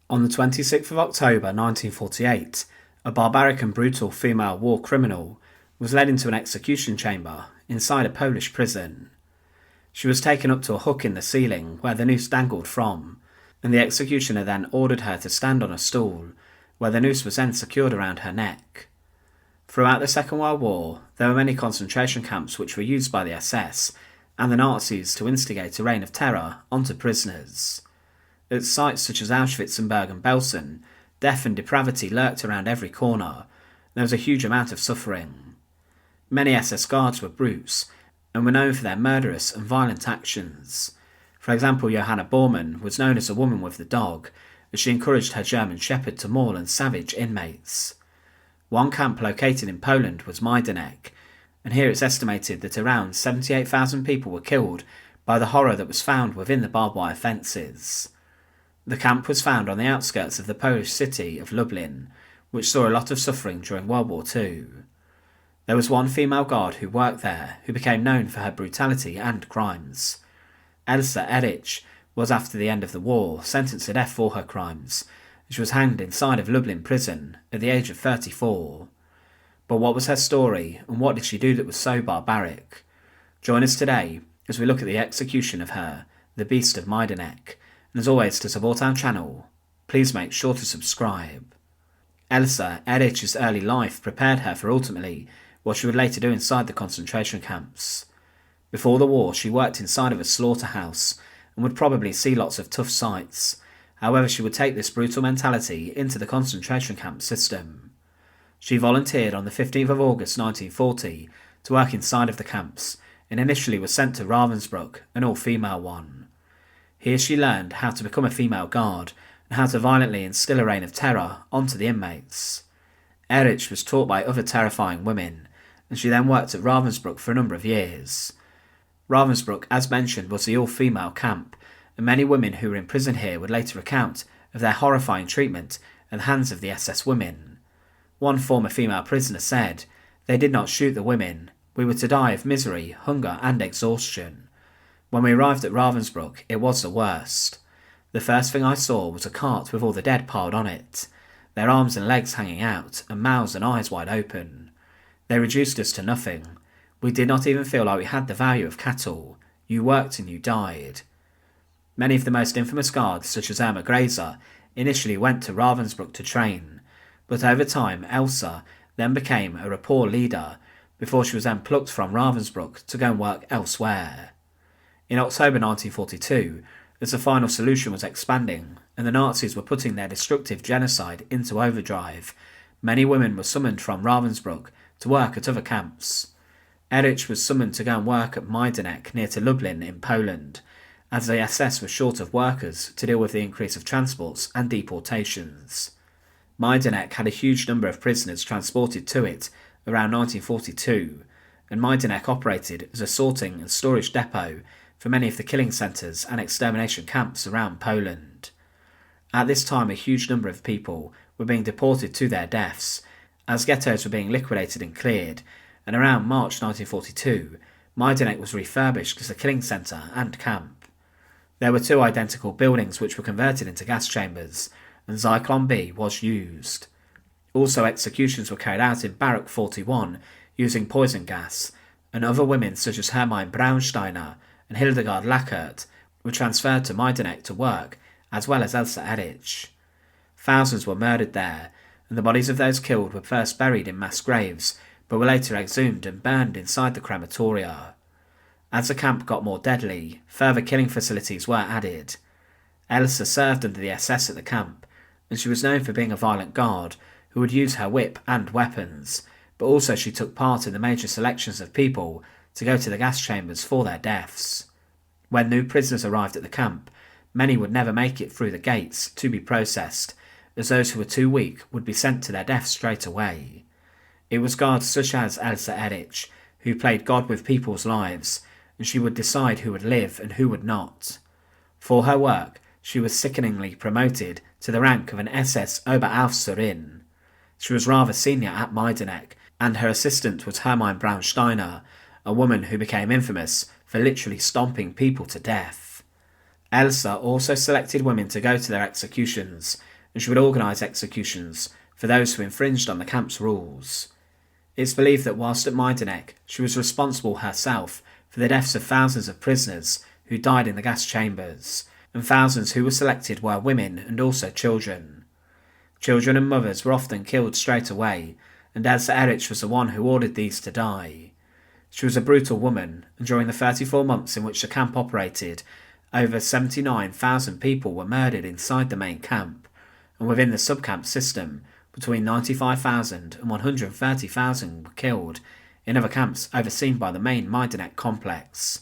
On the 26th of October 1948, a barbaric and brutal female war criminal was led into an execution chamber inside a Polish prison. She was taken up to a hook in the ceiling where the noose dangled from, and the executioner then ordered her to stand on a stool, where the noose was then secured around her neck. Throughout the Second World War, there were many concentration camps which were used by the SS and the Nazis to instigate a reign of terror onto prisoners. At sites such as Auschwitz and Bergen-Belsen, death and depravity lurked around every corner. There was a huge amount of suffering. Many SS guards were brutes, and were known for their murderous and violent actions. For example, Johanna Bormann was known as a woman with the dog, as she encouraged her German shepherd to maul and savage inmates. One camp located in Poland was Majdanek, and here it's estimated that around 78,000 people were killed by the horror that was found within the barbed wire fences. The camp was found on the outskirts of the Polish city of Lublin, which saw a lot of suffering during World War II. There was one female guard who worked there who became known for her brutality and crimes. Elsa Ehrich was, after the end of the war, sentenced to death for her crimes. She was hanged inside of Lublin prison at the age of 34. But what was her story, and what did she do that was so barbaric? Join us today as we look at the execution of her, the Beast of Majdanek. And as always, to support our channel, please make sure to subscribe. Elsa Ehrich's early life prepared her for ultimately what she would later do inside the concentration camps. Before the war, she worked inside of a slaughterhouse and would probably see lots of tough sights. However, she would take this brutal mentality into the concentration camp system. She volunteered on the 15th of August 1940 to work inside of the camps, and initially was sent to Ravensbruck, an all-female one. Here she learned how to become a female guard and how to violently instill a reign of terror onto the inmates. Ehrich was taught by other terrifying women, and she then worked at Ravensbruck for a number of years. Ravensbruck, as mentioned, was the all-female camp, and many women who were imprisoned here would later recount of their horrifying treatment at the hands of the SS women. One former female prisoner said, "They did not shoot the women. We were to die of misery, hunger and exhaustion. When we arrived at Ravensbruck, it was the worst. The first thing I saw was a cart with all the dead piled on it, their arms and legs hanging out, and mouths and eyes wide open. They reduced us to nothing. We did not even feel like we had the value of cattle. You worked and you died." Many of the most infamous guards, such as Irma Grazer, initially went to Ravensbruck to train, but over time Elsa then became a rapport leader, before she was then plucked from Ravensbruck to go and work elsewhere. In October 1942, as the final solution was expanding and the Nazis were putting their destructive genocide into overdrive, many women were summoned from Ravensbruck to work at other camps. Ehrich was summoned to go and work at Majdanek near to Lublin in Poland, as the SS was short of workers to deal with the increase of transports and deportations. Majdanek had a huge number of prisoners transported to it around 1942, and Majdanek operated as a sorting and storage depot for many of the killing centres and extermination camps around Poland. At this time, a huge number of people were being deported to their deaths, as ghettos were being liquidated and cleared, and around March 1942, Majdanek was refurbished as a killing centre and camp. There were two identical buildings which were converted into gas chambers, and Zyklon B was used. Also, executions were carried out in Barrack 41 using poison gas, and other women such as Hermine Braunsteiner and Hildegard Lackert were transferred to Majdanek to work, as well as Elsa Ehrich. Thousands were murdered there, and the bodies of those killed were first buried in mass graves, but were later exhumed and burned inside the crematoria. As the camp got more deadly, further killing facilities were added. Elsa served under the SS at the camp, and she was known for being a violent guard who would use her whip and weapons, but also she took part in the major selections of people to go to the gas chambers for their deaths. When new prisoners arrived at the camp, many would never make it through the gates to be processed, as those who were too weak would be sent to their death straight away. It was guards such as Elsa Ehrich who played God with people's lives, and she would decide who would live and who would not. For her work, she was sickeningly promoted to the rank of an SS Oberaufseherin. She was rather senior at Majdanek, and her assistant was Hermine Braunsteiner, a woman who became infamous for literally stomping people to death. Elsa also selected women to go to their executions, and she would organise executions for those who infringed on the camp's rules. It's believed that whilst at Majdanek, she was responsible herself for the deaths of thousands of prisoners who died in the gas chambers, and thousands who were selected were women and also children. Children and mothers were often killed straight away, and Elsa Ehrich was the one who ordered these to die. She was a brutal woman, and during the 34 months in which the camp operated, over 79,000 people were murdered inside the main camp, and within the subcamp system, between 95,000 and 130,000 were killed in other camps overseen by the main Majdanek complex.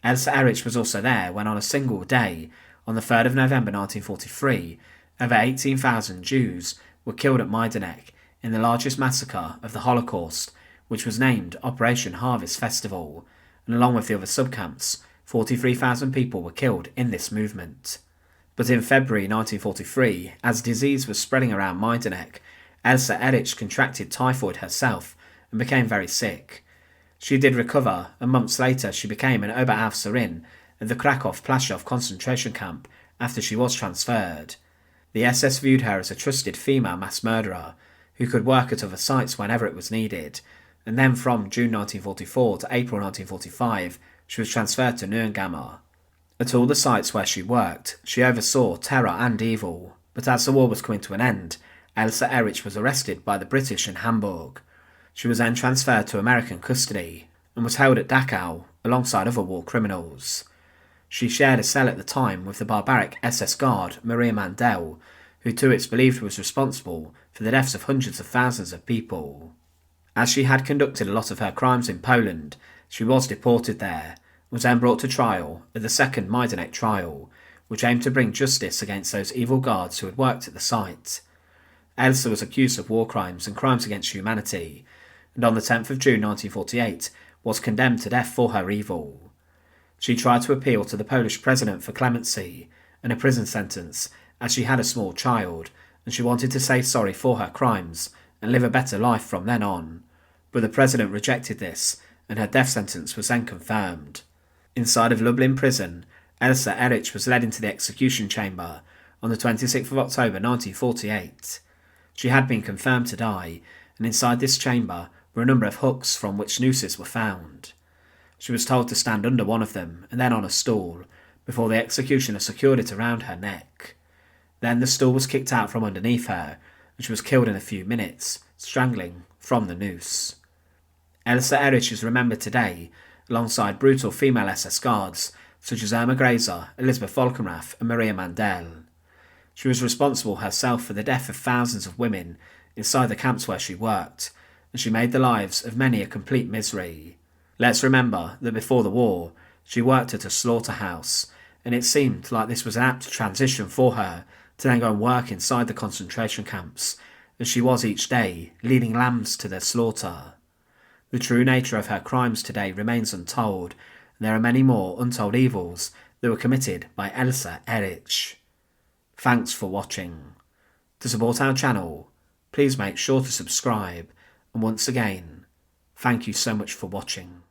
Elsa Ehrich was also there when on a single day, on the 3rd of November 1943, over 18,000 Jews were killed at Majdanek in the largest massacre of the Holocaust, which was named Operation Harvest Festival, and along with the other subcamps, 43,000 people were killed in this movement. But in February 1943, as disease was spreading around Majdanek, Elsa Ehrich contracted typhoid herself and became very sick. She did recover, and months later she became an Oberaufseherin at the Krakow-Plaszow concentration camp after she was transferred. The SS viewed her as a trusted female mass murderer who could work at other sites whenever it was needed, and then from June 1944 to April 1945 she was transferred to Neuengamme. At all the sites where she worked, she oversaw terror and evil, but as the war was coming to an end, Elsa Ehrich was arrested by the British in Hamburg. She was then transferred to American custody and was held at Dachau alongside other war criminals. She shared a cell at the time with the barbaric SS guard Maria Mandel, who too it's believed was responsible for the deaths of hundreds of thousands of people. As she had conducted a lot of her crimes in Poland, she was deported there, was then brought to trial at the second Majdanek trial, which aimed to bring justice against those evil guards who had worked at the site. Elsa was accused of war crimes and crimes against humanity, and on the 10th of June 1948 was condemned to death for her evil. She tried to appeal to the Polish president for clemency and a prison sentence, as she had a small child, and she wanted to say sorry for her crimes and live a better life from then on, but the president rejected this, and her death sentence was then confirmed. Inside of Lublin prison, Elsa Ehrich was led into the execution chamber on the 26th of October 1948. She had been confirmed to die, and inside this chamber were a number of hooks from which nooses were found. She was told to stand under one of them and then on a stool, before the executioner secured it around her neck. Then the stool was kicked out from underneath her, and she was killed in a few minutes, strangling from the noose. Elsa Ehrich is remembered today alongside brutal female SS guards such as Irma Grazer, Elizabeth Volkenrath and Maria Mandel. She was responsible herself for the death of thousands of women inside the camps where she worked, and she made the lives of many a complete misery. Let's remember that before the war, she worked at a slaughterhouse, and it seemed like this was an apt transition for her to then go and work inside the concentration camps, as she was each day leading lambs to their slaughter. The true nature of her crimes today remains untold, and there are many more untold evils that were committed by Elsa Ehrich. Thanks for watching. To support our channel, please make sure to subscribe, and once again, thank you so much for watching.